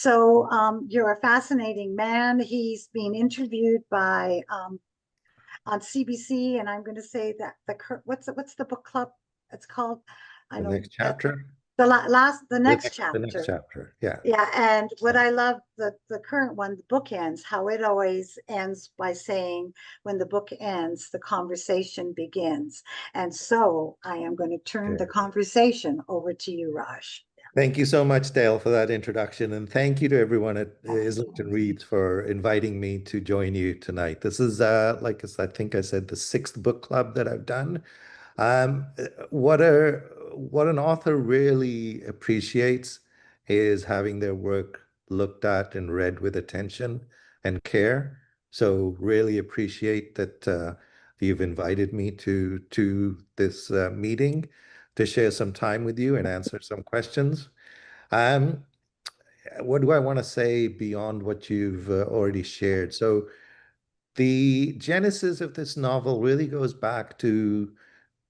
So you're a fascinating man. He's being interviewed by on CBC, and I'm going to say that what's the book club? It's called. I The know next chapter? the next The next chapter. chapter, yeah. Yeah, and what I love the current one, the book ends, how it always ends by saying, when the book ends, the conversation begins. And so I am going to turn the Okay. conversation over to you, Raj. Thank you so much, Dale, for that introduction. And thank you to everyone at Islington Reads for inviting me to join you tonight. This is, I think I said, the sixth book club that I've done. Um, what what an author really appreciates is having their work looked at and read with attention and care. So really appreciate that you've invited me to this meeting to share some time with you and answer some questions. Um, what do I want to say beyond what you've already shared? So the genesis of this novel really goes back to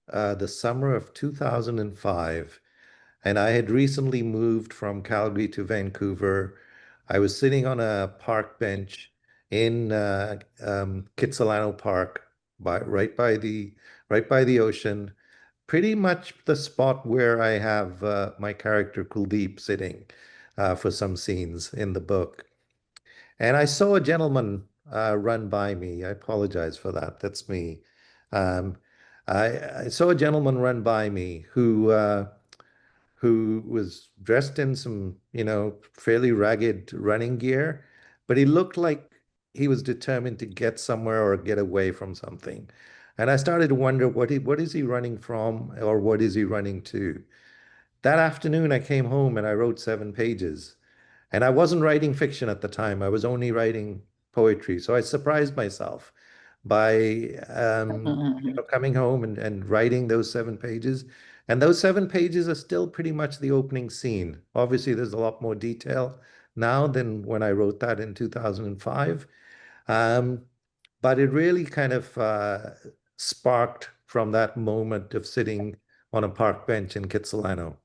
the summer of 2005, and I had recently moved from Calgary to Vancouver. I was sitting on a park bench in Kitsilano Park, right by the ocean, pretty much the spot where I have my character Kuldeep sitting for some scenes in the book. And I saw a gentleman run by me. I apologize for that. That's me. Um, I saw a gentleman run by me who was dressed in some, fairly ragged running gear, but he looked like he was determined to get somewhere or get away from something. And I started to wonder what is he running from or what is he running to? That afternoon, I came home and I wrote 7 pages. And I wasn't writing fiction at the time. I was only writing poetry. So I surprised myself by coming home and writing those 7 pages. And those 7 pages are still pretty much the opening scene. Obviously, there's a lot more detail now than when I wrote that in 2005. Um, but it really kind of sparked from that moment of sitting on a park bench in Kitsilano.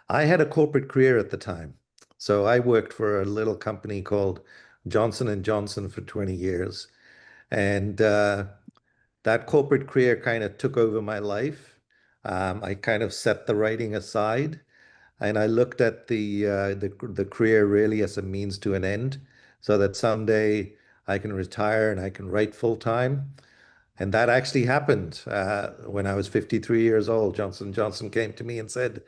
I had a corporate career at the time. So I worked for a little company called Johnson and Johnson for 20 years. And that corporate career kind of took over my life. I kind of set the writing aside and I looked at the career really as a means to an end so that someday I can retire and I can write full time. And that actually happened when I was 53 years old. Johnson Johnson came to me and said,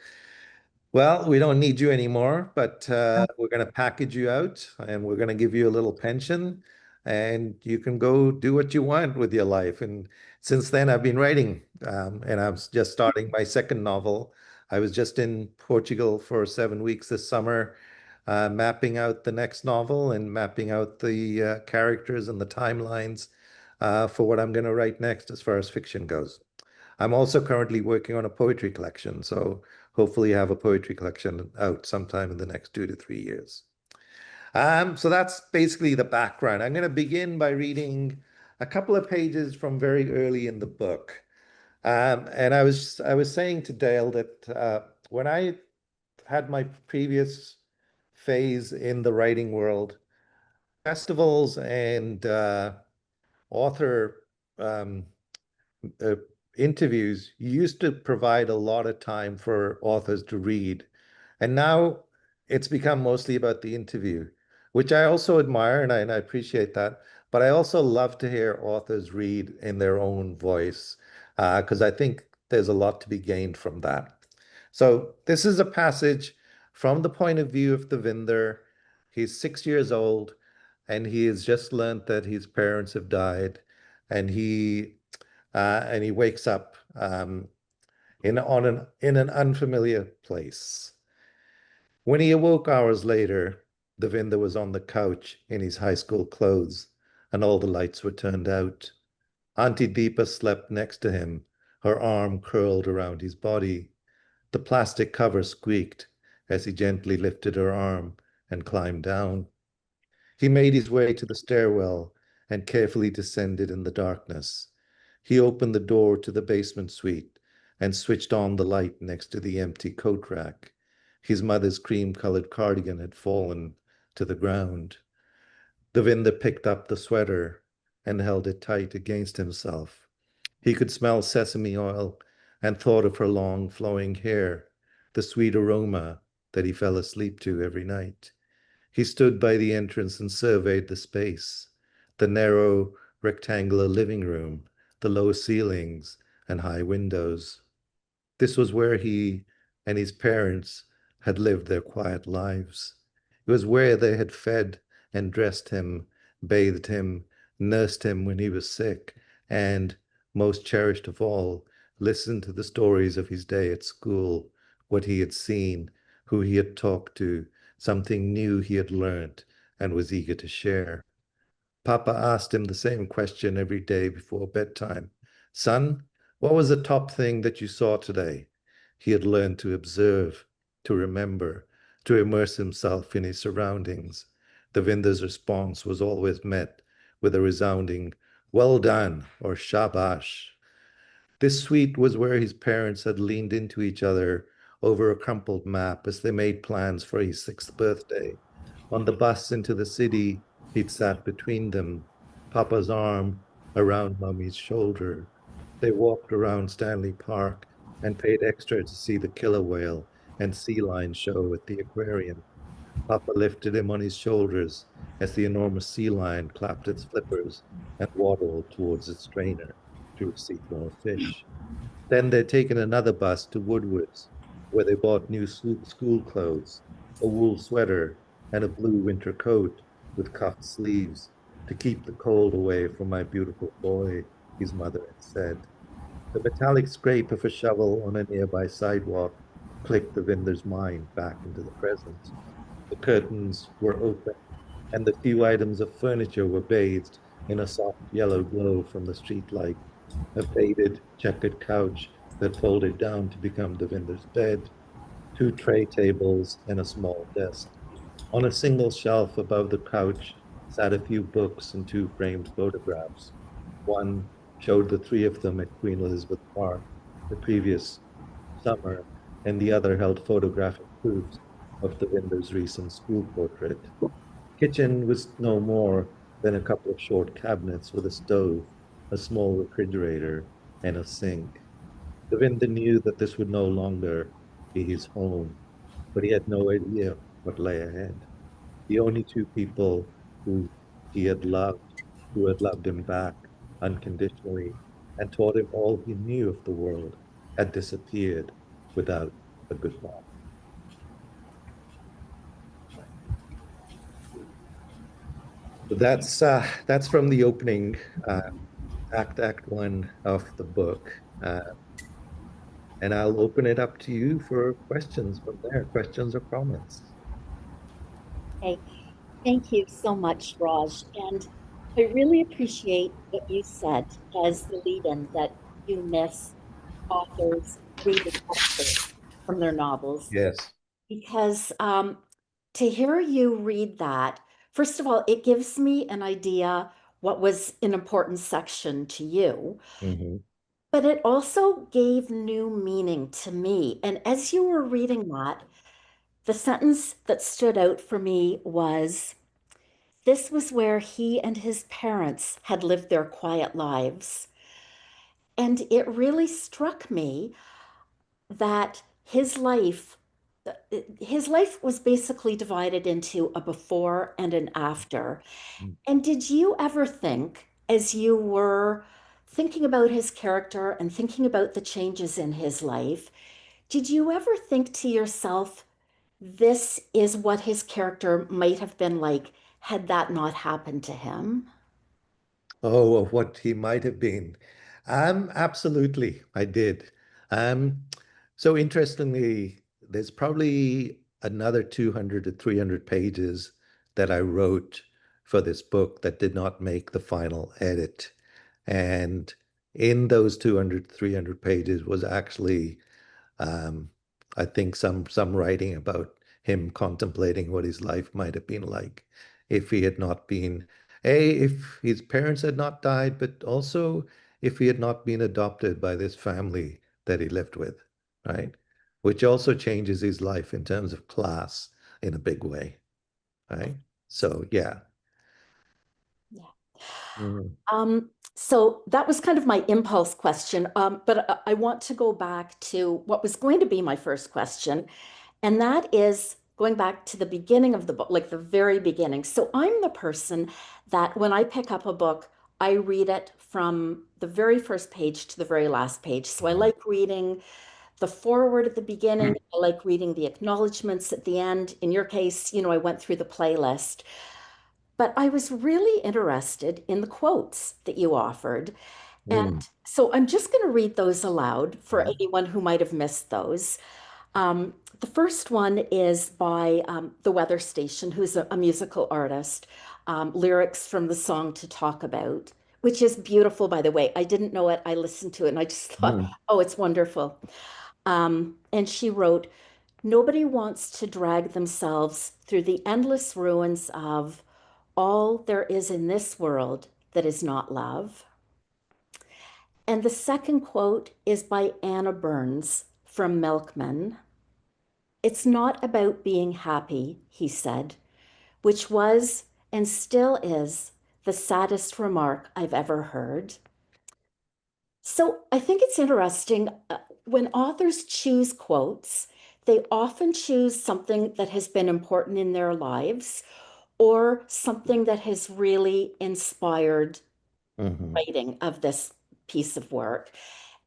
well, we don't need you anymore, but we're going to package you out and we're going to give you a little pension and you can go do what you want with your life. And since then, I've been writing and I'm just starting my second novel. I was just in Portugal for 7 weeks this summer, mapping out the next novel and mapping out the characters and the timelines for what I'm going to write next as far as fiction goes. I'm also currently working on a poetry collection, so hopefully have a poetry collection out sometime in the next 2 to 3 years. So that's basically the background. I'm going to begin by reading a couple of pages from very early in the book. And I was saying to Dale that when I had my previous phase in the writing world, festivals and author um, uh, interviews used to provide a lot of time for authors to read. And now it's become mostly about the interview, which I also admire and I appreciate that. But I also love to hear authors read in their own voice because I think there's a lot to be gained from that. So this is a passage from the point of view of the Vinder. He's 6 years old and he has just learned that his parents have died and he wakes up in an unfamiliar place. When he awoke hours later, Devinder was on the couch in his high school clothes, and all the lights were turned out. Auntie Deepa slept next to him, her arm curled around his body. The plastic cover squeaked as he gently lifted her arm and climbed down. He made his way to the stairwell and carefully descended in the darkness. He opened the door to the basement suite and switched on the light next to the empty coat rack. His mother's cream-colored cardigan had fallen to the ground. Devinder picked up the sweater and held it tight against himself. He could smell sesame oil and thought of her long flowing hair, the sweet aroma that he fell asleep to every night. He stood by the entrance and surveyed the space, the narrow rectangular living room, the low ceilings and high windows. This was where he and his parents had lived their quiet lives. It was where they had fed and dressed him, bathed him, nursed him when he was sick, and, most cherished of all, listened to the stories of his day at school, what he had seen, who he had talked to, something new he had learned and was eager to share. Papa asked him the same question every day before bedtime. Son, what was the top thing that you saw today? He had learned to observe, to remember, to immerse himself in his surroundings. Devinder's response was always met with a resounding, well done, or shabash. This suite was where his parents had leaned into each other over a crumpled map as they made plans for his sixth birthday. On the bus into the city, he'd sat between them, Papa's arm around Mummy's shoulder. They walked around Stanley Park and paid extra to see the killer whale and sea lion show at the aquarium. Papa lifted him on his shoulders as the enormous sea lion clapped its flippers and waddled towards its trainer to receive more fish. Then they'd taken another bus to Woodward's, where they bought new school clothes, a wool sweater, and a blue winter coat with cuffed sleeves to keep the cold away from my beautiful boy, his mother had said. The metallic scrape of a shovel on a nearby sidewalk clicked the vendor's mind back into the present. The curtains were open, and the few items of furniture were bathed in a soft yellow glow from the streetlight. A faded, checkered couch that folded down to become Devinder's bed, two tray tables, and a small desk. On a single shelf above the couch sat a few books and two framed photographs. One showed the three of them at Queen Elizabeth Park the previous summer, and the other held photographic proofs of Devinder's recent school portrait. Kitchen was no more than a couple of short cabinets with a stove, a small refrigerator, and a sink. Devinder knew that this would no longer be his home, but he had no idea what lay ahead. The only two people who he had loved, who had loved him back unconditionally and taught him all he knew of the world, had disappeared without a goodbye. So that's from the opening Act One of the book. And I'll open it up to you for questions from there, questions or comments. Okay, thank you so much, Raj. And I really appreciate what you said as the lead-in that you miss authors reading excerpts from their novels Yes. because to hear you read that, first of all, it gives me an idea what was an important section to you, Hmm. but it also gave new meaning to me. And as you were reading that, the sentence that stood out for me was, this was where he and his parents had lived their quiet lives. And it really struck me that his life was basically divided into a before and an after. And did you ever think, as you were thinking about his character and thinking about the changes in his life, did you ever think to yourself, this is what his character might have been like had that not happened to him? Oh, of what he might have been. Absolutely, I did. Um, so interestingly, there's probably another 200 to 300 pages that I wrote for this book that did not make the final edit. And in those 200, 300 pages was actually um, I think some writing about him contemplating what his life might have been like if he had not been, if his parents had not died, but also if he had not been adopted by this family that he lived with, right? which also changes his life in terms of class in a big way, right? So yeah. Yeah. Mm. So that was kind of my impulse question, but I want to go back to what was going to be my first question, and that is going back to the beginning of the book, like the very beginning. So I'm the person that when I pick up a book, I read it from the very first page to the very last page. So I like reading the foreword at the beginning. I like reading the acknowledgments at the end. In your case, I went through the playlist. But I was really interested in the quotes that you offered. And Mm. so I'm just going to read those aloud for Yeah. anyone who might have missed those. The first one is by The Weather Station, who's a musical artist, lyrics from the song To Talk About, which is beautiful, by the way. I didn't know it. I listened to it and I just thought, Mm. oh, it's wonderful. And she wrote, nobody wants to drag themselves through the endless ruins of all there is in this world that is not love. And the second quote is by Anna Burns from Milkman. It's not about being happy, he said, which was and still is the saddest remark I've ever heard. So I think it's interesting when authors choose quotes, they often choose something that has been important in their lives or something that has really inspired Mhm. writing of this piece of work.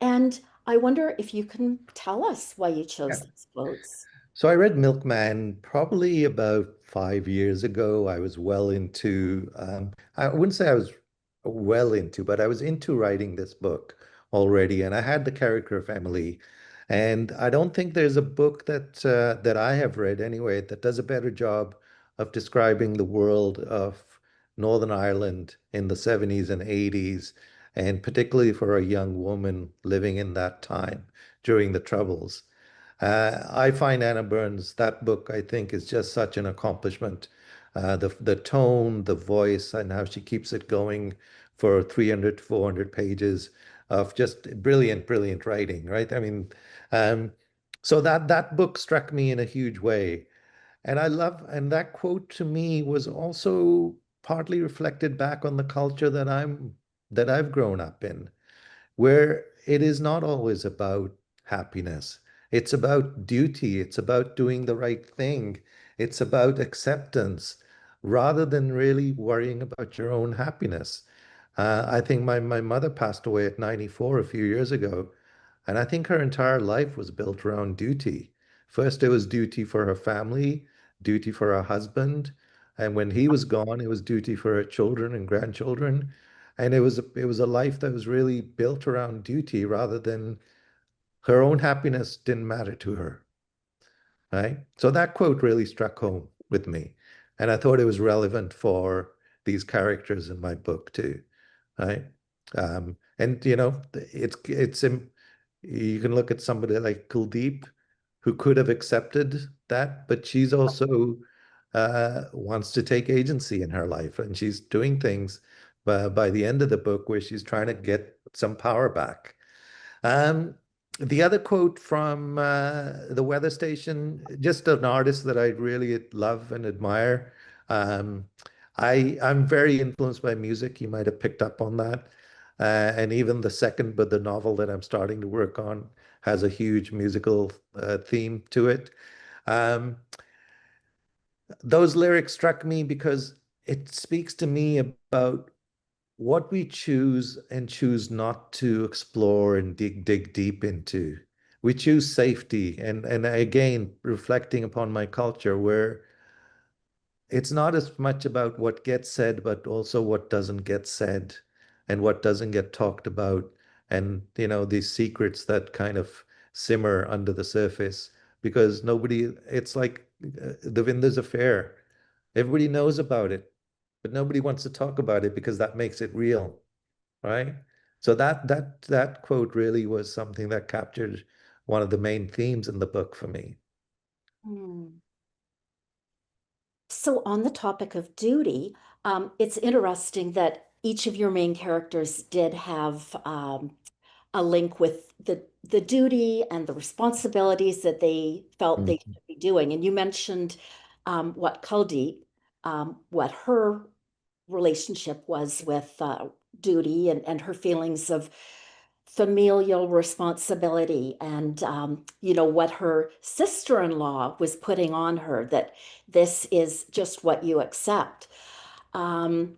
And I wonder if you can tell us why you chose Yeah. these quotes. So I read Milkman probably about 5 years ago. I was well into, I wouldn't say I was well into, but I was into writing this book already, and I had the character of Emily. And I don't think there's a book that I have read anyway that does a better job of describing the world of Northern Ireland in the 70s and 80s, and particularly for a young woman living in that time during the Troubles. I find Anna Burns, that book, I think, is just such an accomplishment. The tone, the voice, and how she keeps it going for 300 to 400 pages of just brilliant, brilliant writing, right? I mean, um, so that book struck me in a huge way. And and that quote to me was also partly reflected back on the culture that I've grown up in, where it is not always about happiness. It's about duty. It's about doing the right thing. It's about acceptance rather than really worrying about your own happiness. I think my mother passed away at 94 a few years ago, and I think her entire life was built around duty. First, it was duty for her family, duty for her husband, and when he was gone, it was duty for her children and grandchildren. And it was a life that was really built around duty rather than her own happiness didn't matter to her, right? So that quote really struck home with me. And I thought it was relevant for these characters in my book too, right? And you can look at somebody like Kuldeep who could have accepted that, but she's also wants to take agency in her life, and she's doing things by the end of the book where she's trying to get some power back. Um, the other quote from the weather station, just an artist that I really love and admire. Um, I'm very influenced by music. You might have picked up on that. And even the second, but the novel that I'm starting to work on has a huge musical theme to it. Um, those lyrics struck me because it speaks to me about what we choose and choose not to explore and dig deep into. We choose safety, and again, reflecting upon my culture, where it's not as much about what gets said, but also what doesn't get said and what doesn't get talked about. And, these secrets that kind of simmer under the surface because it's like the Vinder's affair. Everybody knows about it, but nobody wants to talk about it because that makes it real, right? So that quote really was something that captured one of the main themes in the book for me. Hmm. So, on the topic of duty, it's interesting that each of your main characters did have a link with the duty and the responsibilities that they felt they Mhm. should be doing. And you mentioned what Kuldeep, what her relationship was with duty and her feelings of familial responsibility and what her sister-in-law was putting on her, that this is just what you accept. Um,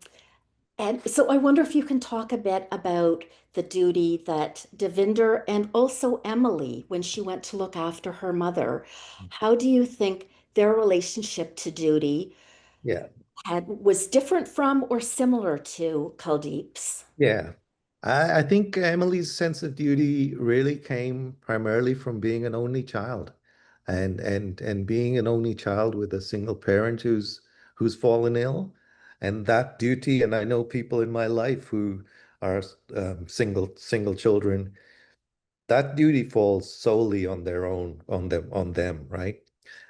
and so I wonder if you can talk a bit about the duty that Devinder and also Emily, when she went to look after her mother, how do you think their relationship to duty Yeah. was different from or similar to Kuldeep's? Yeah. I think Emily's sense of duty really came primarily from being an only child and being an only child with a single parent who's fallen ill. And that duty, and I know people in my life who are single children, that duty falls solely on their own, on them, right?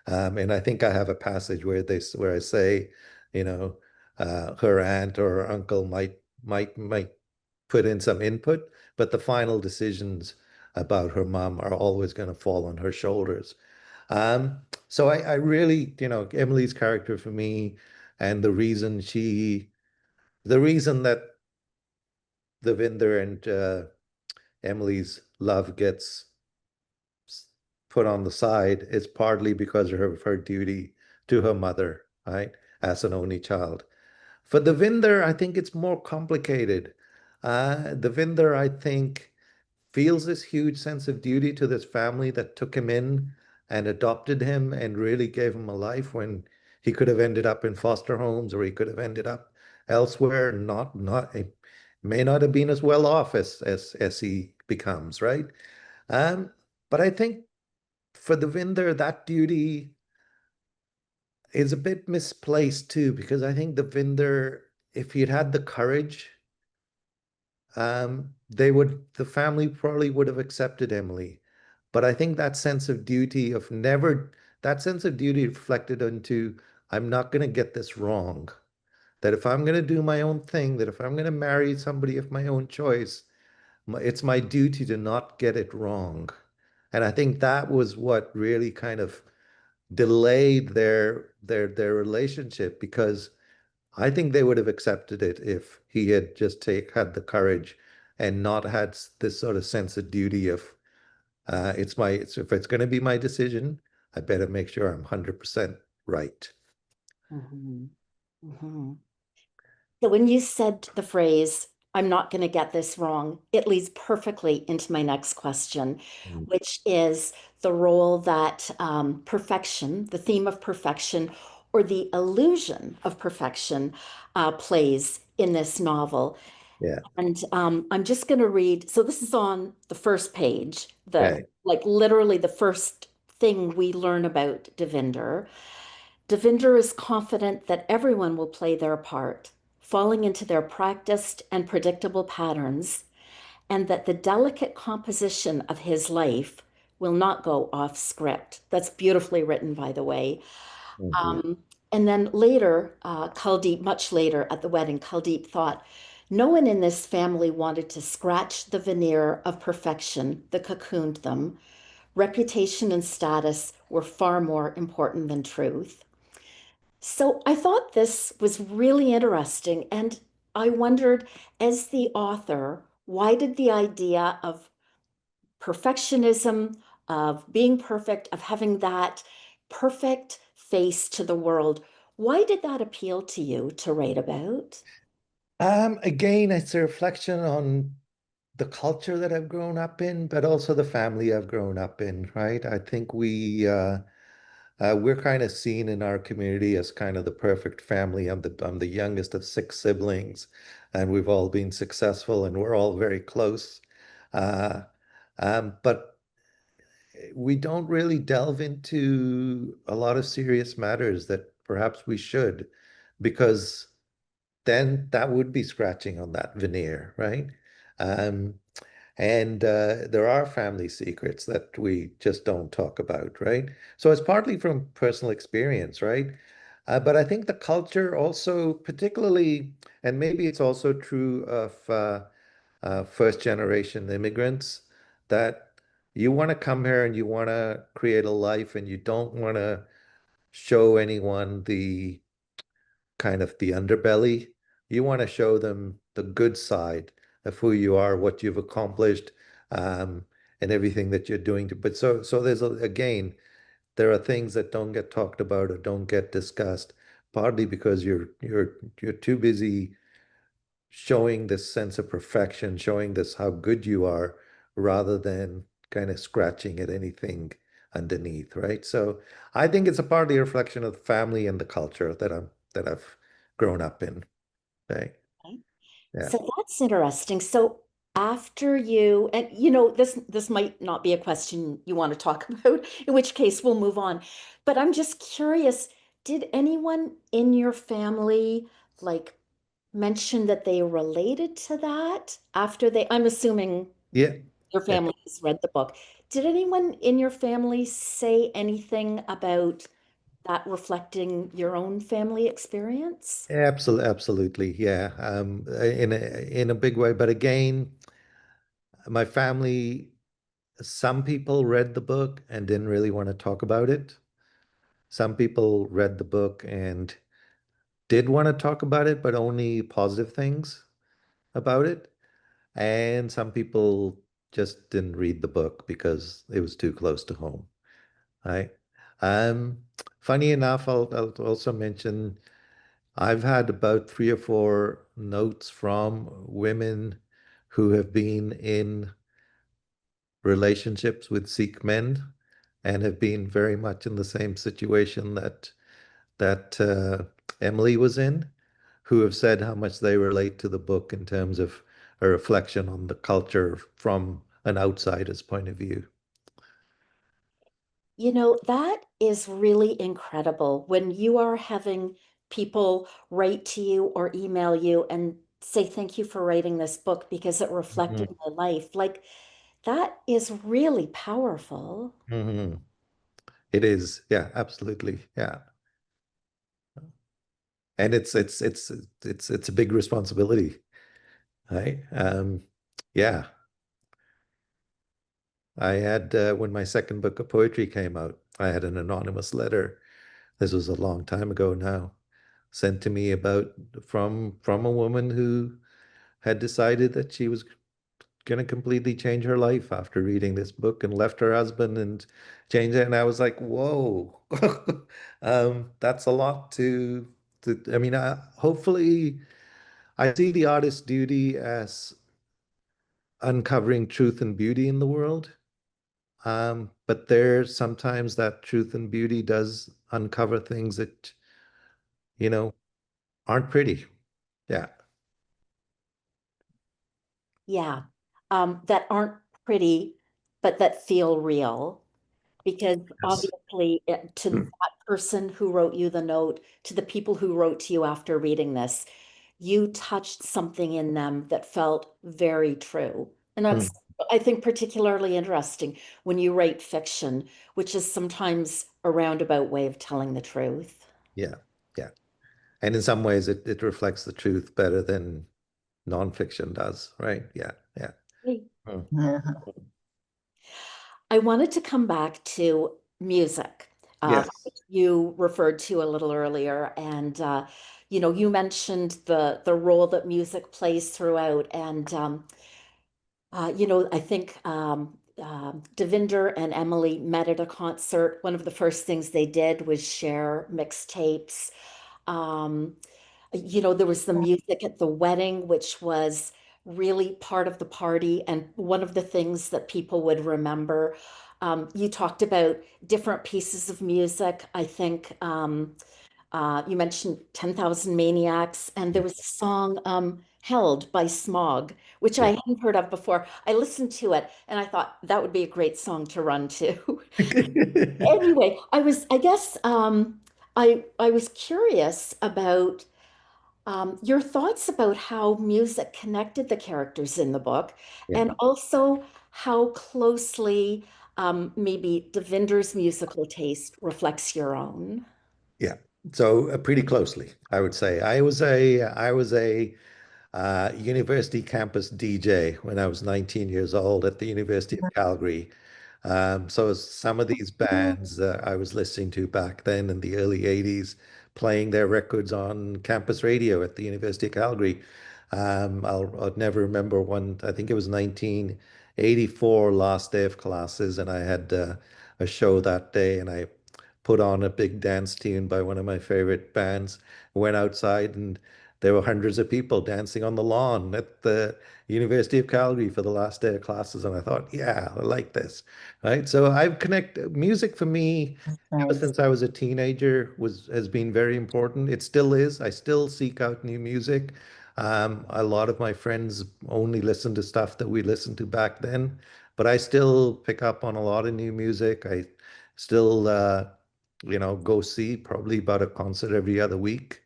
And I think I have a passage where I say, you know, her aunt or her uncle might put in some input, but the final decisions about her mom are always going to fall on her shoulders. So I really, Emily's character for me, and the reason that Devinder and Emily's love gets put on the side is partly because of her duty to her mother, right, as an only child. For Devinder, I think it's more complicated. Devinder, I think, feels this huge sense of duty to this family that took him in and adopted him and really gave him a life when he could have ended up in foster homes or he could have ended up elsewhere, not may not have been as well off as he becomes, right? Um, but I think for Devinder, that duty is a bit misplaced too, because I think Devinder, if he'd had the courage, the family probably would have accepted Emily. But I think that sense of duty reflected into, I'm not going to get this wrong. That if I'm going to do my own thing, that if I'm going to marry somebody of my own choice, it's my duty to not get it wrong. And I think that was what really kind of delayed their relationship, because I think they would have accepted it if he had just had the courage and not had this sort of sense of duty of if it's going to be my decision, I better make sure I'm 100% right. Mhm. Mhm. So when you said the phrase, I'm not going to get this wrong, it leads perfectly into my next question, Mm. which is the role that perfection, the theme of perfection, or the illusion of perfection plays in this novel. Yeah. And I'm just going to read. So this is on the first page, Okay. like literally the first thing we learn about Devinder. Devinder is confident that everyone will play their part, falling into their practiced and predictable patterns, and that the delicate composition of his life will not go off script. That's beautifully written, by the way. Thank you. And then later, Kuldeep, much later at the wedding, Kuldeep thought, no one in this family wanted to scratch the veneer of perfection that cocooned them. Reputation and status were far more important than truth. So I thought this was really interesting. And I wondered, as the author, why did the idea of perfectionism, of being perfect, of having that perfect face to the world, why did that appeal to you to write about? Again, it's a reflection on the culture that I've grown up in, but also the family I've grown up in, right? I think we're kind of seen in our community as kind of the perfect family. I'm the youngest of six siblings, and we've all been successful, and we're all very close. Uh, but we don't really delve into a lot of serious matters that perhaps we should, because then that would be scratching on that veneer, right? Um, and there are family secrets that we just don't talk about, right? So it's partly from personal experience, right? But I think the culture also, particularly, and maybe it's also true of first generation immigrants, that you want to come here and you want to create a life and you don't want to show anyone the kind of the underbelly. You want to show them the good side of who you are, what you've accomplished, um, and everything that you're doing to, but so there's again, there are things that don't get talked about or don't get discussed, partly because you're too busy showing this sense of perfection, showing this how good you are, rather than kind of scratching at anything underneath, right? So I think it's a partly a reflection of the family and the culture that I've grown up in. Right? Okay. Yeah. So that's interesting. So after you, and this might not be a question you want to talk about, in which case we'll move on. But I'm just curious, did anyone in your family like mention that they related to that after I'm assuming Yeah. your Yeah. family has read the book. Did anyone in your family say anything about that reflecting your own family experience? Absolutely, absolutely. Yeah. In a big way. But again, my family, some people read the book and didn't really want to talk about it. Some people read the book and did want to talk about it, but only positive things about it. And some people just didn't read the book because it was too close to home. Right. Um, Funny enough, I'll also mention I've had about 3 or 4 notes from women who have been in relationships with Sikh men and have been very much in the same situation that Emily was in, who have said how much they relate to the book in terms of a reflection on the culture from an outsider's point of view. That is really incredible when you are having people write to you or email you and say, thank you for writing this book because it reflected Mhm. my life. Like, that is really powerful. Mhm. It is, yeah, absolutely, yeah, and it's a big responsibility, right? Yeah, I had when my second book of poetry came out, I had an anonymous letter. This was a long time ago now, sent to me about from a woman who had decided that she was going to completely change her life after reading this book and left her husband and changed it. And I was like, whoa, that's a lot I mean, hopefully I see the artist's duty as uncovering truth and beauty in the world. But there sometimes that truth and beauty does uncover things that, you know, aren't pretty. Yeah. Yeah. That aren't pretty, but that feel real. Because Yes. obviously, to that person who wrote you the note, to the people who wrote to you after reading this, you touched something in them that felt very true. And that's, Mm. I think, particularly interesting when you write fiction, which is sometimes a roundabout way of telling the truth. Yeah. Yeah. And in some ways it reflects the truth better than nonfiction does, right? Yeah. Yeah. Hey. Mm. I wanted to come back to music, Yes. which you referred to a little earlier, and you mentioned the role that music plays throughout, and I think Devinder and Emily met at a concert. One of the first things they did was share mixtapes. Um, there was the music at the wedding, which was really part of the party and one of the things that people would remember. You talked about different pieces of music. I think you mentioned 10,000 Maniacs, and there was a song, Held by Smog, which I Yeah. hadn't heard of before. I listened to it and I thought that would be a great song to run to. Anyway, I guess, I was curious about your thoughts about how music connected the characters in the book, Yeah. and also how closely maybe Devinder's musical taste reflects your own. Yeah. So pretty closely, I would say. I was a university campus DJ when I was 19 years old at the University of Calgary. So some of these bands I was listening to back then in the early 80s, playing their records on campus radio at the University of Calgary. I'll never remember one, I think it was 1984, last day of classes, and I had a show that day, and I put on a big dance tune by one of my favorite bands, went outside, and there were hundreds of people dancing on the lawn at the University of Calgary for the last day of classes. And I thought, yeah, I like this. Right. So I've connected music for me ever Nice. since I was a teenager has been very important. It still is. I still seek out new music. A lot of my friends only listen to stuff that we listened to back then, but I still pick up on a lot of new music. I still, go see probably about a concert every other week.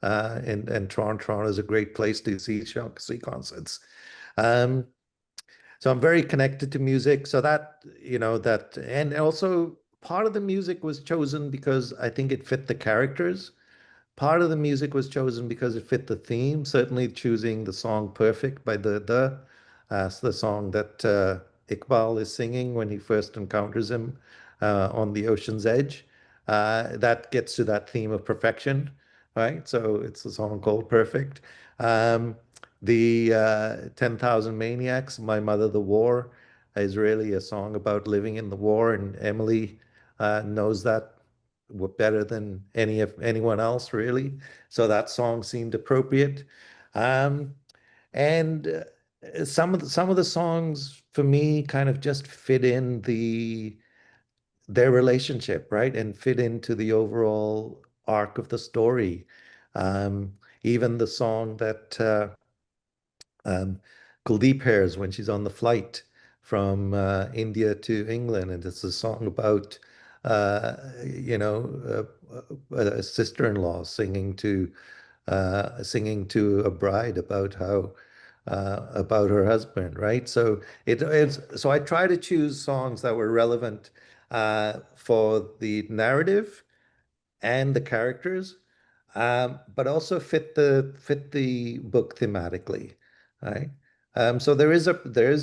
And Toronto is a great place to see concerts. Um, so I'm very connected to music. So and also part of the music was chosen because I think it fit the characters. Part of the music was chosen because it fit the theme. Certainly, choosing the song "Perfect" by the song that Iqbal is singing when he first encounters him on the ocean's edge. That gets to that theme of perfection, right? So it's a song called "Perfect." Um, the 10,000 Maniacs, "My Mother the War," is really a song about living in the war, and Emily knows that better than anyone else, really. So that song seemed appropriate. Um, and some of the songs for me kind of just fit in their relationship, right? And fit into the overall arc of the story. Um, Even the song that um, Kuldeep hears when she's on the flight from India to England, and it's a song about a sister-in-law singing to a bride about how about her husband, right? So I try to choose songs that were relevant for the narrative and the characters, but also fit the book thematically, right? So there is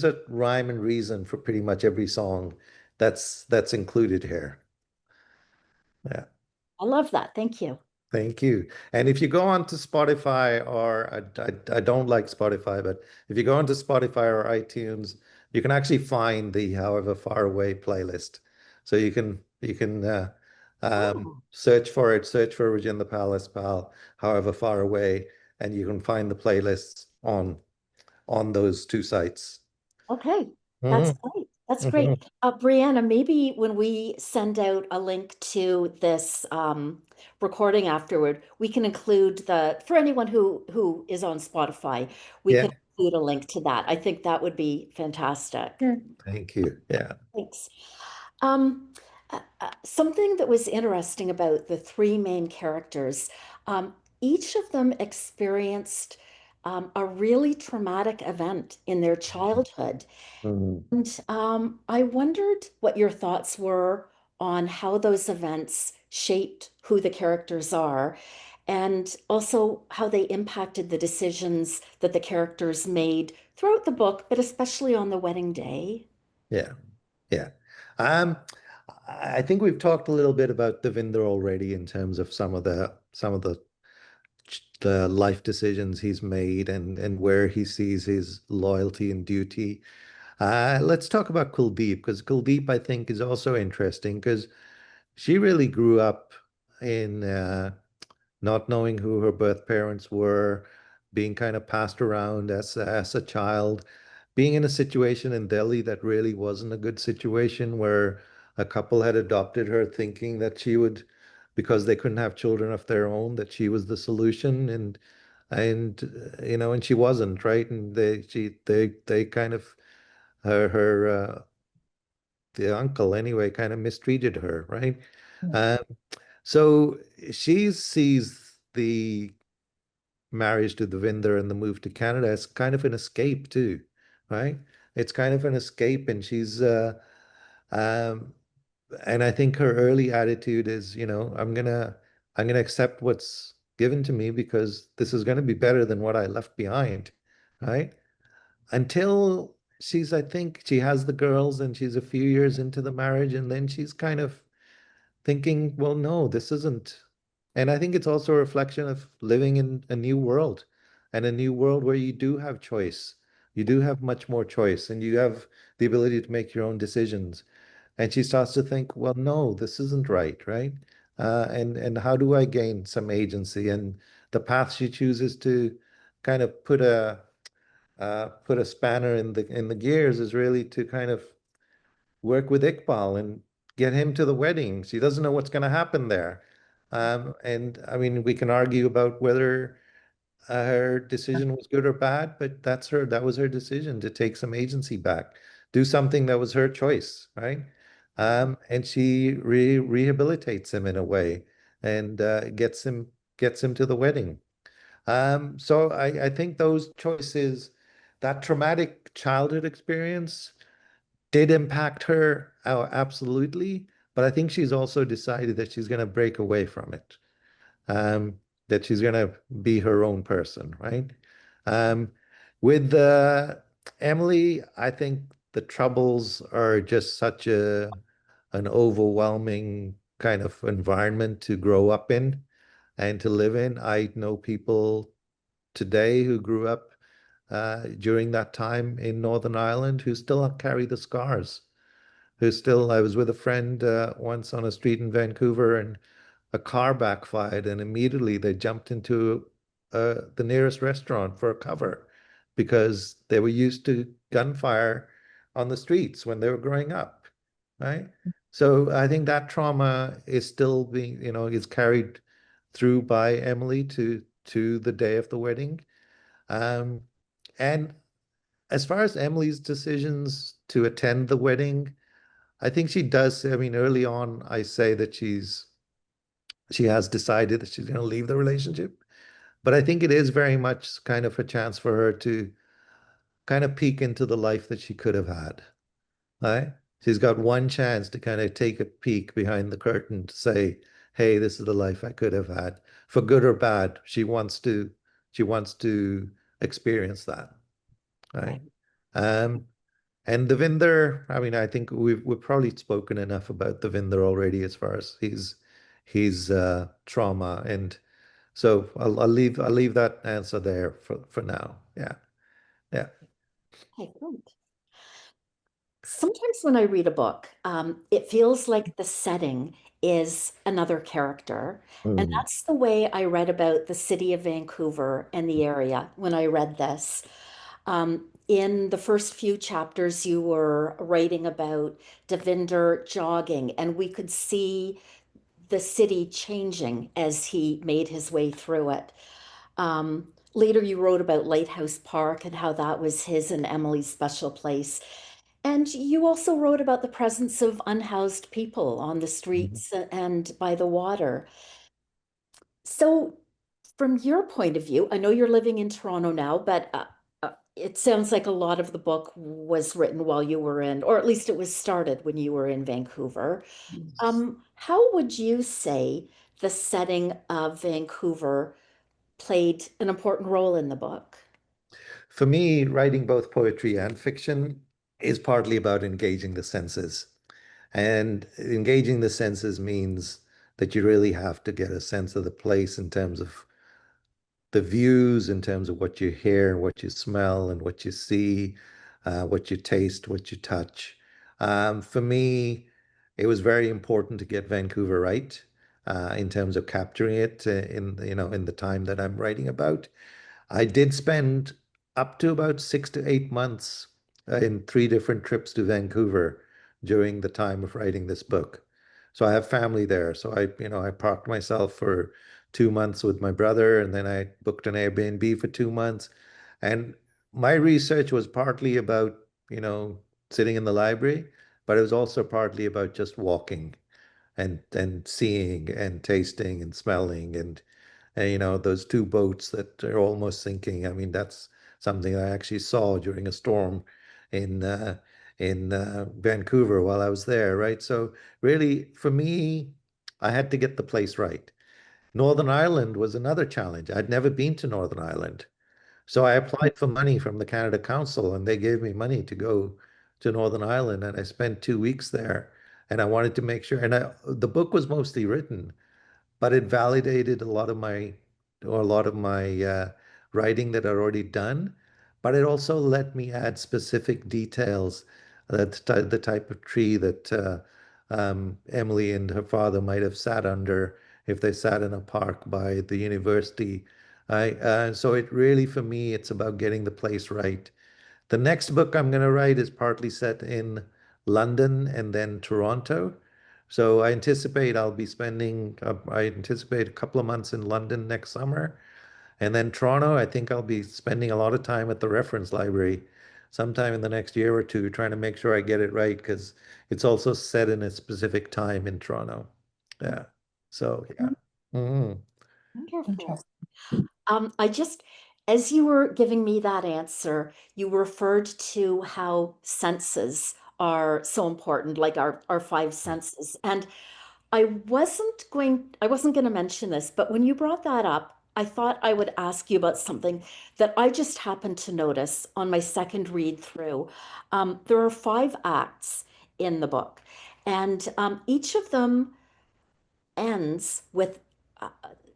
a rhyme and reason for pretty much every song that's included here. Yeah. I love that. Thank you. Thank you. And if you go on to Spotify, or I don't like Spotify, but if you go onto Spotify or iTunes, you can actually find the However Far Away playlist. So you can Oh, search for it, search for Regina the Palace Pal, However Far Away, and you can find the playlists on those two sites. okay. That's Hmm. great. That's Hmm. great. Brianna, maybe when we send out a link to this recording afterward, we can include for anyone who is on Spotify, we Yeah, can include a link to that. I think that would be fantastic. thank you. Yeah. Thanks. Um, Something that was interesting about the three main characters, each of them experienced a really traumatic event in their childhood. Mhm. And I wondered what your thoughts were on how those events shaped who the characters are, and also how they impacted the decisions that the characters made throughout the book, but especially on the wedding day. Yeah. Yeah. Um, I think we've talked a little bit about Devinder already in terms of some of the life decisions he's made and where he sees his loyalty and duty. Let's talk about Kuldeep, because Kuldeep, I think, is also interesting because she really grew up in not knowing who her birth parents were, being kind of passed around as a child, being in a situation in Delhi that really wasn't a good situation, where a couple had adopted her thinking that she would, because they couldn't have children of their own, that she was the solution, and she wasn't, right? And they kind of her the uncle anyway kind of mistreated her, right? Yeah. Um, so she sees the marriage to Devinder and the move to Canada as kind of an escape too, right? It's kind of an escape, and um, and I think her early attitude is, I'm gonna accept given to me because this is going to be better than what I left behind, right? Until she's, I think she has the girls and she's a few years into the marriage, and then she's kind of thinking, well, no, this isn't. And I think it's also a reflection of living in a new world, and a new world where you do have choice. You do have much more choice, and you have the ability to make your own decisions. And she starts to think, well, no, this isn't right, right? And how do I gain some agency? And the path she chooses to kind of put a spanner in the gears is really to kind of work with Iqbal and get him to the wedding. She doesn't know what's going to happen there. And I mean, we can argue about whether her decision was good or bad, but that was her decision to take some agency back, do something that was her choice, right? And she rehabilitates him in a way and gets him to the wedding. So I think those choices, that traumatic childhood experience did impact her, absolutely. But I think she's also decided that she's going to break away from it, um, that she's going to be her own person, right? Um, with Emily, I think the troubles are just such an overwhelming kind of environment to grow up in and to live in. I know people today who grew up during that time in Northern Ireland who still carry the scars. I was with a friend once on a street in Vancouver, and a car backfired, and immediately they jumped into the nearest restaurant for a cover because they were used to gunfire on the streets when they were growing up, right? So I think that trauma is still being, is carried through by Emily to the day of the wedding. Um, and as far as Emily's decisions to attend the wedding, I think she does. I mean, early on, I say that she has decided that she's going to leave the relationship, but I think it is very much kind of a chance for her to kind of peek into the life that she could have had, right? She's got one chance to kind of take a peek behind the curtain to say, "Hey, this is the life I could have had, for good or bad." She wants to experience that, right? Right. Um, And Devinder, I mean, I think we've probably spoken enough about Devinder already as far as his trauma, and so I'll leave that answer there for now. Yeah, yeah. Okay, great. Sometimes when I read a book, it feels like the setting is another character. And Mm, that's the way I read about the city of Vancouver and the area when I read this. In the first few chapters, you were writing about Devinder jogging, and we could see the city changing as he made his way through it. Later, you wrote about Lighthouse Park and how that was his and Emily's special place. And you also wrote about the presence of unhoused people on the mhm. streets and by the water. So, from your point of view, I know you're living in Toronto now, but it sounds like a lot of the book was written while you were in, or at least it was started when you were in Vancouver. How would you say the setting of Vancouver played an important role in the book? For me, writing both poetry and fiction is partly about engaging the senses, and engaging the senses means that you really have to get a sense of the place in terms of the views, in terms of what you hear and what you smell and what you see, what you taste, what you touch. For me, it was very important to get Vancouver right, in terms of capturing it, in the time that I'm writing about. I did spend up to about 6 to 8 months in three different trips to Vancouver during the time of writing this book. So I have family there. So I parked myself for 2 months with my brother, and then I booked an Airbnb for 2 months. And my research was partly about, you know, sitting in the library, but it was also partly about just walking and seeing and tasting and smelling and those two boats that are almost sinking. I mean, that's something I actually saw during a storm in Vancouver while I was there, right? So really, for me, I had to get the place right. Northern Ireland was another challenge. I'd never been to Northern Ireland. So I applied for money from the Canada Council and they gave me money to go to Northern Ireland and I spent 2 weeks there and I wanted to make sure the book was mostly written, but it validated a lot of my writing that I'd already done. But it also let me add specific details, the type of tree that Emily and her father might have sat under if they sat in a park by the university. So it really, for me, it's about getting the place right. The next book I'm going to write is partly set in London and then Toronto. So I anticipate a couple of months in London next summer. And then Toronto, I think I'll be spending a lot of time at the reference library sometime in the next year or two, trying to make sure I get it right because it's also set in a specific time in Toronto. Yeah. So, yeah. Mhm. Wonderful. I just, as you were giving me that answer, you referred to how senses are so important, like our five senses. And I wasn't going to mention this, but when you brought that up, I thought I would ask you about something that I just happened to notice on my second read through. There are five acts in the book, and each of them ends with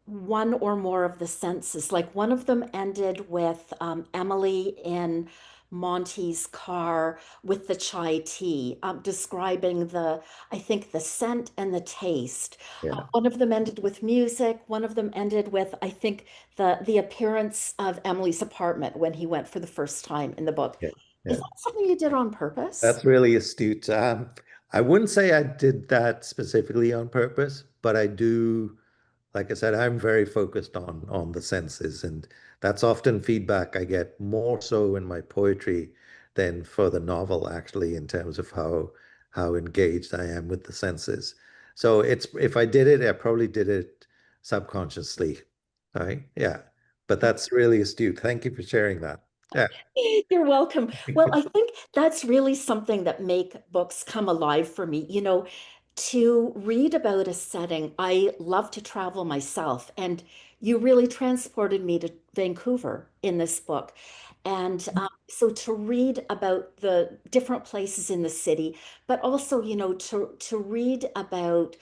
one or more of the senses. Like one of them ended with Emily in Monty's car with the chai tea, describing I think, the scent and the taste. Yeah. One of them ended with music. One of them ended with, I think, the appearance of Emily's apartment when he went for the first time in the book. Yeah. Is Yeah. that something you did on purpose? That's really astute. I wouldn't say I did that specifically on purpose, but I do, like I said, I'm very focused on the senses, and that's often feedback I get more so in my poetry than for the novel, actually, in terms of how engaged I am with the senses. So it's if I did it, I probably did it subconsciously. Right? Yeah. But that's really astute. Thank you for sharing that. Yeah. You're welcome. Well, I think that's really something that make books come alive for me. To read about a setting, I love to travel myself, and you really transported me to Vancouver in this book. And so to read about the different places in the city, but also, to read about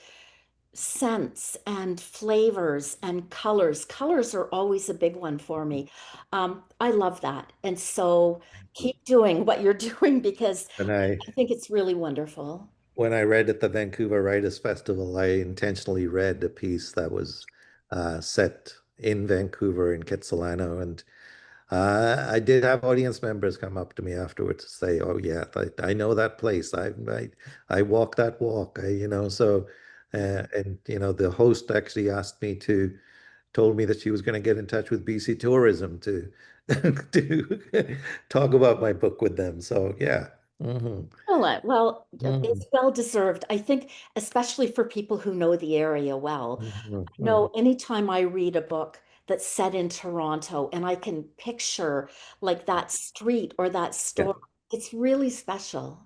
scents and flavors and colors. Colors are always a big one for me. I love that. And so keep doing what you're doing because And I I think it's really wonderful. When I read at the Vancouver Writers Festival, I intentionally read a piece that was set in Vancouver in Kitsilano, and I did have audience members come up to me afterwards to say, "Oh yeah, I know that place. I walk that walk." So and the host actually asked me to told me that she was going to get in touch with BC Tourism to to talk about my book with them. So yeah. Hmm. Well, Hmm. it's well deserved. I think, especially for people who know the area well. I Hmm. know anytime I read a book that's set in Toronto and I can picture like that street or that Yeah. store, it's really special.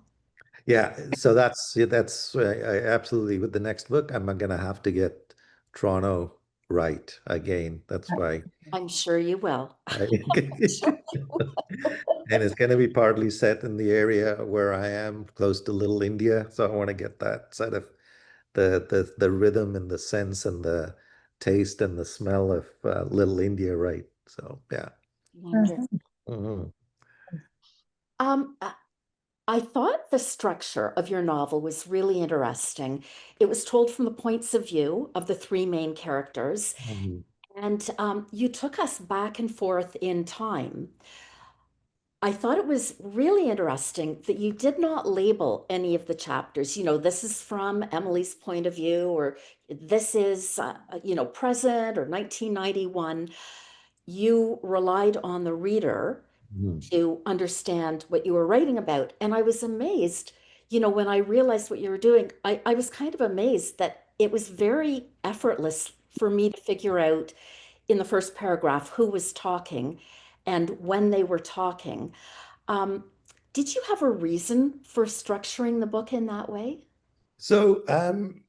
Yeah, so I absolutely with the next book, I'm gonna have to get Toronto right again. That's why. I'm sure you will. I, and it's gonna be partly set in the area where I am, close to Little India. So I want to get that sort of the rhythm and the sense and the taste and the smell of Little India right. So yeah. Wonderful. Mhm. Um, uh, I thought the structure of your novel was really interesting. It was told from the points of view of the three main characters, Mhm. and you took us back and forth in time. I thought it was really interesting that you did not label any of the chapters. This is from Emily's point of view, or this is, present or 1991. You relied on the reader Mhm. to understand what you were writing about. And I was amazed, when I realized what you were doing, I was kind of amazed that it was very effortless for me to figure out in the first paragraph who was talking and when they were talking. Um, did you have a reason for structuring the book in that way? So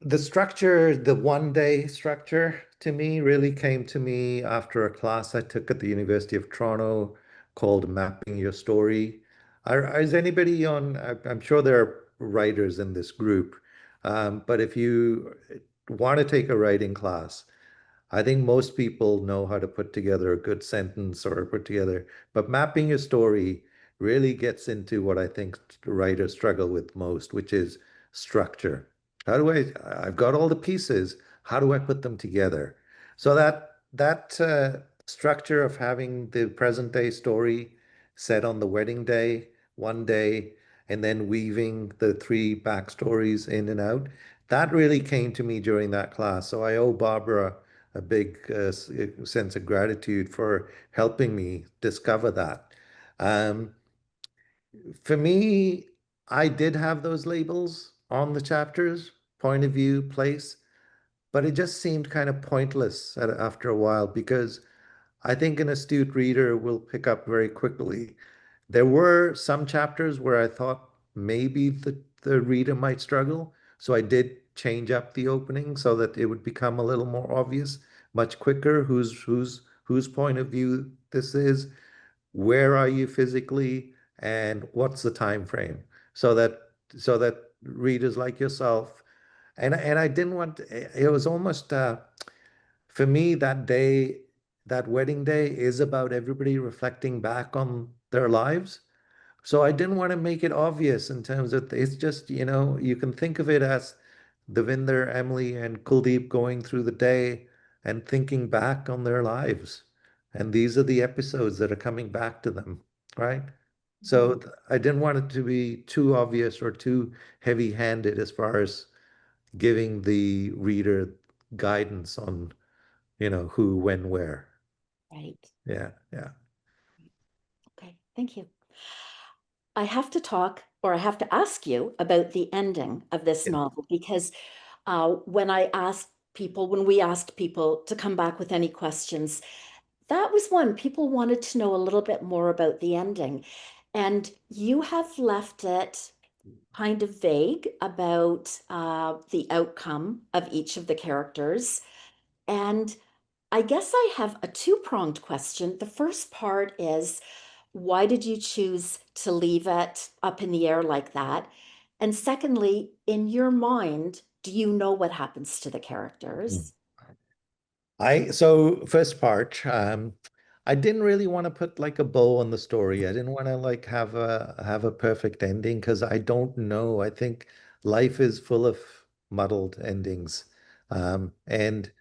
the structure, the 1 day structure, to me really came to me after a class I took at the University of Toronto called Mapping Your Story. Is anybody on? I'm sure there are writers in this group, but if you want to take a writing class, I think most people know how to put together a good sentence or put together, but mapping your story really gets into what I think writers struggle with most, which is structure. I've got all the pieces, how do I put them together? So that structure of having the present day story set on the wedding day, one day, and then weaving the three backstories in and out, that really came to me during that class. So I owe Barbara a big sense of gratitude for helping me discover that. Um, for me, I did have those labels on the chapters, point of view, place, but it just seemed kind of pointless after a while because I think an astute reader will pick up very quickly. There were some chapters where I thought maybe the reader might struggle. So I did change up the opening so that it would become a little more obvious, much quicker whose point of view this is, where are you physically, and what's the time frame, so that readers like yourself and I didn't want it was almost for me, that day, that wedding day is about everybody reflecting back on their lives. So I didn't want to make it obvious in terms of it's just, you can think of it as Devinder, Emily, and Kuldeep going through the day and thinking back on their lives. And these are the episodes that are coming back to them, right? So I didn't want it to be too obvious or too heavy-handed as far as giving the reader guidance on who, when, where. Right. Yeah, yeah. Okay, thank you. I have to talk, or I have to ask you about the ending of this Yeah. novel because when we asked people to come back with any questions, that was one. People wanted to know a little bit more about the ending. And you have left it kind of vague about the outcome of each of the characters. And I guess I have a two-pronged question. The first part is, why did you choose to leave it up in the air like that? And secondly, in your mind, do you know what happens to the Mm. characters? So first part, I didn't really want to put like a bow on the story. I didn't want to like have a perfect ending because I don't know. I think life is full of muddled endings. And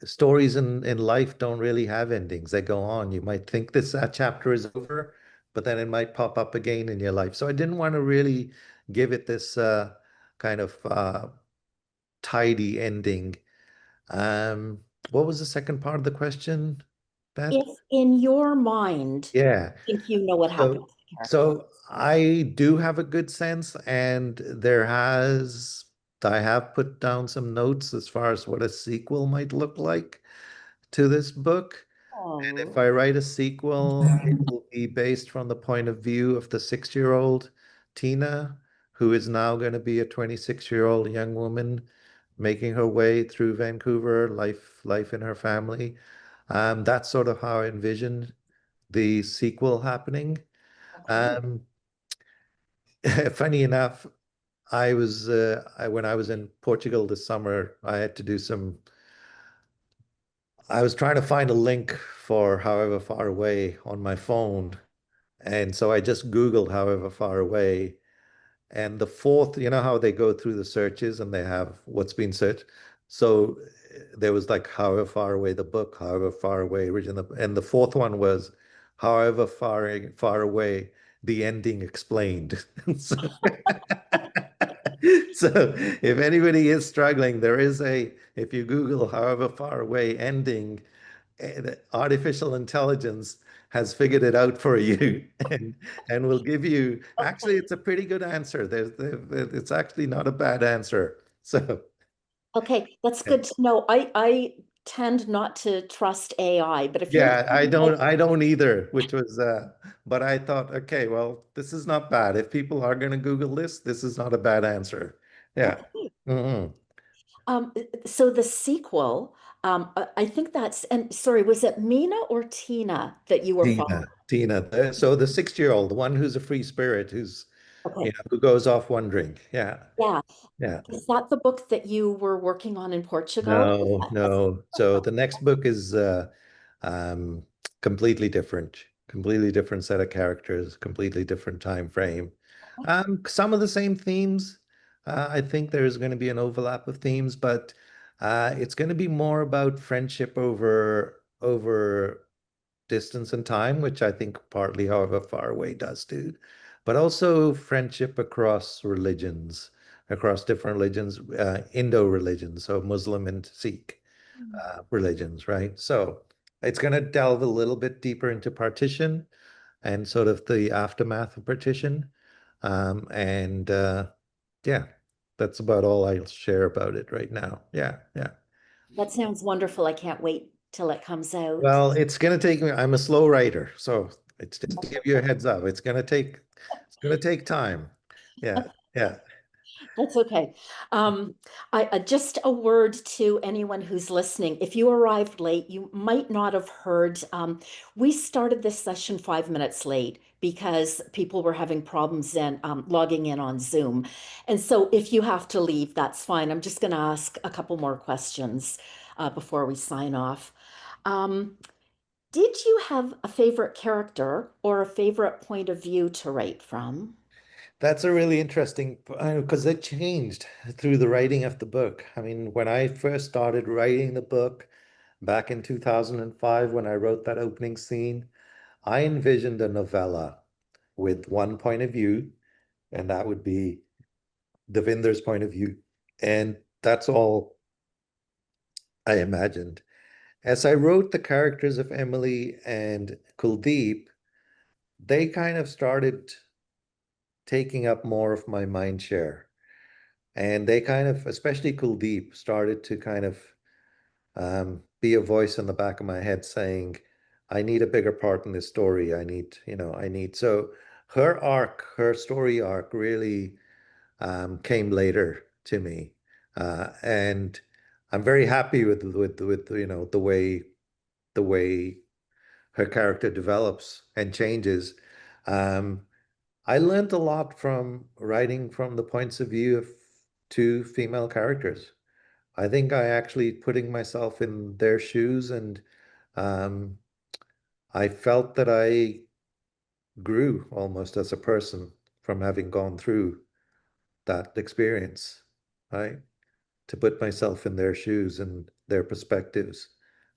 stories in life don't really have endings. They go on. You might think this chapter is over, but then it might pop up again in your life. So I didn't want to really give it this kind of tidy ending. Um, what was the second part of the question, Beth? If in your mind, Yeah. you think you know what happened So, to the character. so I do have a good sense, and I have put down some notes as far as what a sequel might look like to this book. And if Oh, I write a sequel, it will be based from the point of view of the 6-year-old Tina, who is now going to be a 26-year-old young woman making her way through Vancouver, life in her family. That's sort of how I envisioned the sequel happening. okay. Um, funny enough, when I was in Portugal this summer, I had to do I was trying to find a link for However Far Away on my phone. And so I just Googled However Far Away. And the fourth, you know how they go through the searches and they have what's been searched. So there was like However Far Away the book, However Far Away original, and the fourth one was However Far Away the ending explained. So, so if anybody is struggling, if you Google However Far Away ending, artificial intelligence has figured it out for you and will give you actually Okay. it's a pretty good answer. It's actually not a bad answer. So Okay, that's yeah, good to know. I tend not to trust AI, but if you're yeah, I telling me, don't I don't either, which was but I thought, okay, well, this is not bad. If people are going to Google this is not a bad answer. Yeah. okay. Hmm. So the sequel, I think that's, and sorry, was it Mina or Tina that you were following? Tina. So the 6-year-old, the one who's a free spirit, who's, Okay. who goes off wandering. Yeah. Yeah. Yeah. Is that the book that you were working on in Portugal? No, no. So the next book is um, completely different set of characters, completely different time frame. Some of the same themes. I think there's going to be an overlap of themes, but it's going to be more about friendship over distance and time, which I think partly, however far away, does too, but also friendship across religions, across different religions, Indo religions, so Muslim and Sikh religions, right? So it's going to delve a little bit deeper into partition and sort of the aftermath of partition. And yeah, that's about all I'll share about it right now. Yeah, yeah. That sounds wonderful. I can't wait till it comes out. Well, it's going to take me, I'm a slow writer, so it's just to give you a heads up. It's going to take time. Yeah, yeah. That's okay. Just a word to anyone who's listening. If you arrived late, you might not have heard. We started this session 5 minutes late because people were having problems in logging in on Zoom. And so if you have to leave, that's fine. I'm just going to ask a couple more questions before we sign off. Um, did you have a favorite character or a favorite point of view to write from? That's a really interesting, because it changed through the writing of the book. I mean, when I first started writing the book back in 2005, when I wrote that opening scene, I envisioned a novella with one point of view, and that would be Devinder's point of view. And that's all I imagined. As I wrote the characters of Emily and Kuldeep, they kind of started taking up more of my mind share. And they kind of, especially Kuldeep, started to kind of be a voice in the back of my head saying, I need a bigger part in this story. I need. So her story arc really came later to me. And I'm very happy with the way her character develops and changes. Um, I learned a lot from writing from the points of view of two female characters. I think I actually putting myself in their shoes, and um, I felt that I grew almost as a person from having gone through that experience, right? To put myself in their shoes and their perspectives.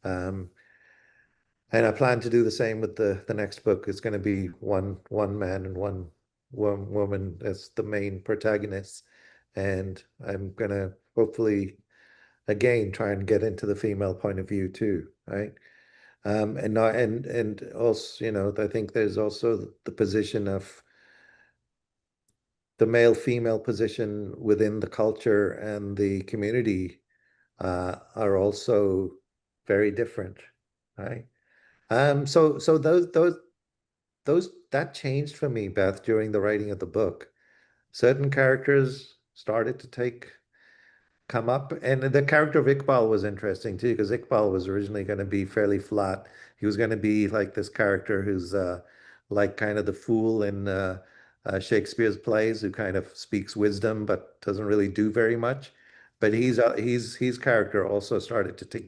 Um, And I plan to do the same with the next book. It's going to be one man and one woman as the main protagonists, and I'm going to hopefully again try and get into the female point of view too, right? And not and also, I think there's also the position of the male-female position within the culture and the community are also very different, right? So those that changed for me, Beth, during the writing of the book. Certain characters started to come up, and the character of Iqbal was interesting too, because Iqbal was originally going to be fairly flat. He was going to be like this character who's like kind of the fool in Shakespeare's plays, who kind of speaks wisdom but doesn't really do very much. But his character also started to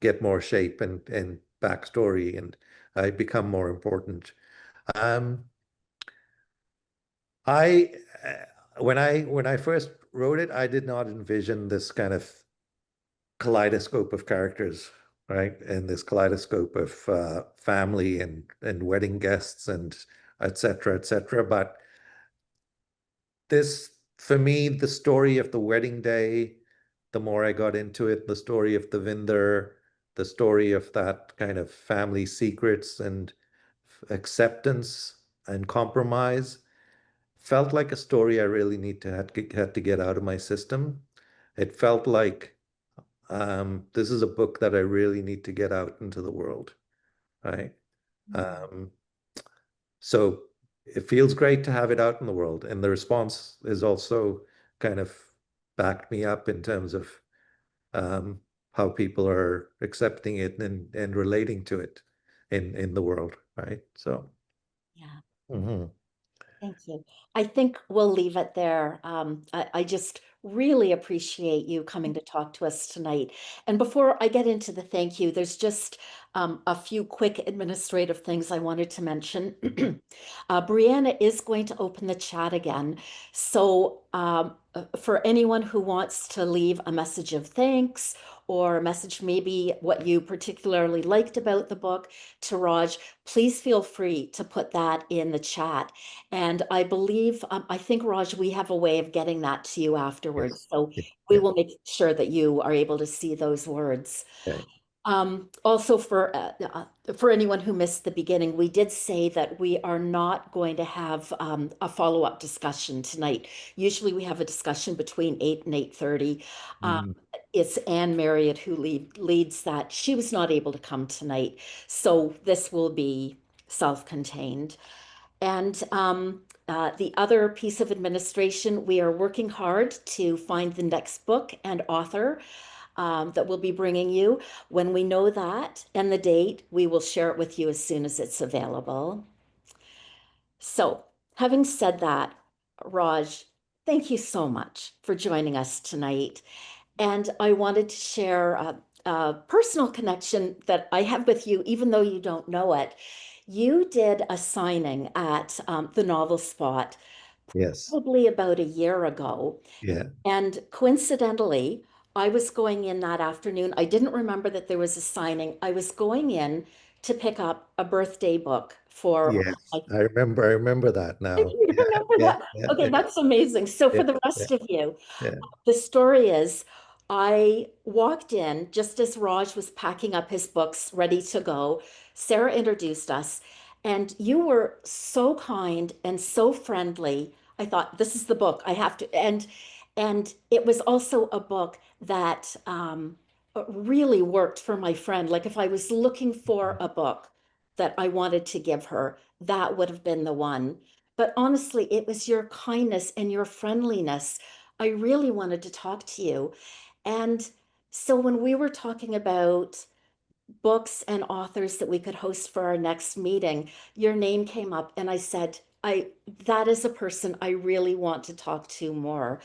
get more shape and backstory and become more important. Um, I when I first wrote it, I did not envision this kind of kaleidoscope of characters, right? And this kaleidoscope of family and wedding guests and et cetera, et cetera. But this, for me, the story of the wedding day, the more I got into it, the story of the Vinder, the story of that kind of family secrets and acceptance and compromise felt like a story I really had to get out of my system. It felt like this is a book that I really need to get out into the world, right? Um, so it feels great to have it out in the world, and the response is also kind of backed me up in terms of how people are accepting it and relating to it in the world, right? So, Yeah. mhm. Thank you. I think we'll leave it there. I just really appreciate you coming to talk to us tonight. And before I get into the thank you, there's just a few quick administrative things I wanted to mention. Brianna is going to open the chat again. So for anyone who wants to leave a message of thanks or a message maybe what you particularly liked about the book to Raj, please feel free to put that in the chat. And I believe, I think, Raj, we have a way of getting that to you afterwards. Yes. So Yeah. we Yeah. will make sure that you are able to see those words. Okay. Also, for anyone who missed the beginning, we did say that we are not going to have a follow-up discussion tonight. Usually we have a discussion between 8 and 8:30. Mhm. It's Anne Marriott who leads that. She was not able to come tonight. So this will be self-contained. And the other piece of administration, we are working hard to find the next book and author that we'll be bringing you. When we know that and the date, we will share it with you as soon as it's available. So, having said that, Raj, thank you so much for joining us tonight. And I wanted to share a personal connection that I have with you, even though you don't know it. You did a signing at the Novel Spot Yes. probably about a year ago. Yeah. And coincidentally, I was going in that afternoon. I didn't remember that there was a signing. I was going in to pick up a birthday book for Yes. my I remember that now. you Yeah. remember Yeah. that? Yeah. Okay, Yeah. that's amazing. So Yeah. for the Yeah. rest of you, Yeah. the story is I walked in just as Raj was packing up his books, ready to go. Sarah introduced us, and you were so kind and so friendly. I thought, this is the book I have to, and it was also a book that really worked for my friend. Like if I was looking for a book that I wanted to give her, that would have been the one. But honestly, it was your kindness and your friendliness. I really wanted to talk to you. And so when we were talking about books and authors that we could host for our next meeting, your name came up and I said, that is a person I really want to talk to more.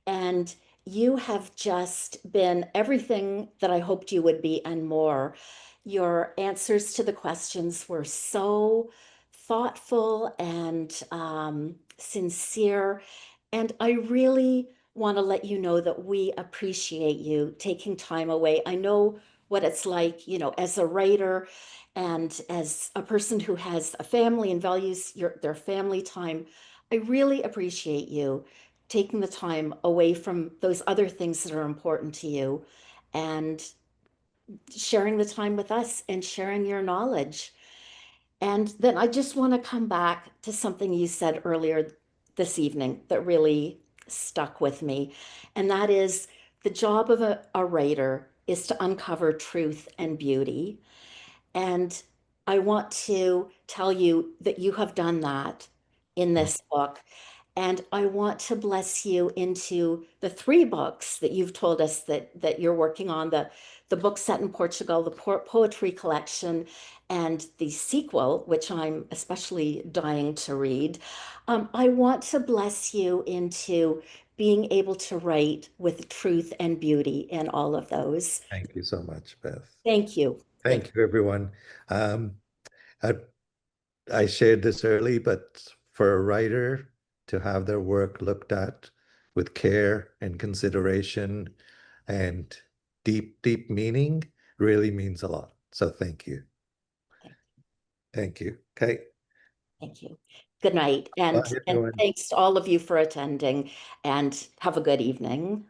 And you have just been everything that I hoped you would be and more. Your answers to the questions were so thoughtful and sincere. And I really want to let you know that we appreciate you taking time away. I know what it's like, as a writer and as a person who has a family and values their family time. I really appreciate you taking the time away from those other things that are important to you and sharing the time with us and sharing your knowledge. And then I just want to come back to something you said earlier this evening that really stuck with me. And that is the job of a writer is to uncover truth and beauty. And I want to tell you that you have done that in this book. And I want to bless you into the three books that you've told us that you're working on, the book set in Portugal, the poetry collection, and the sequel, which I'm especially dying to read. I want to bless you into being able to write with truth and beauty in all of those. Thank you so much, Beth. Thank you. Thank you, everyone. Um, I, I shared this early, but for a writer to have their work looked at with care and consideration and deep, deep meaning really means a lot. So thank you. Thank you. Okay. Thank you. Good night. Bye, And everyone. thanks to all of you for attending and have a good evening.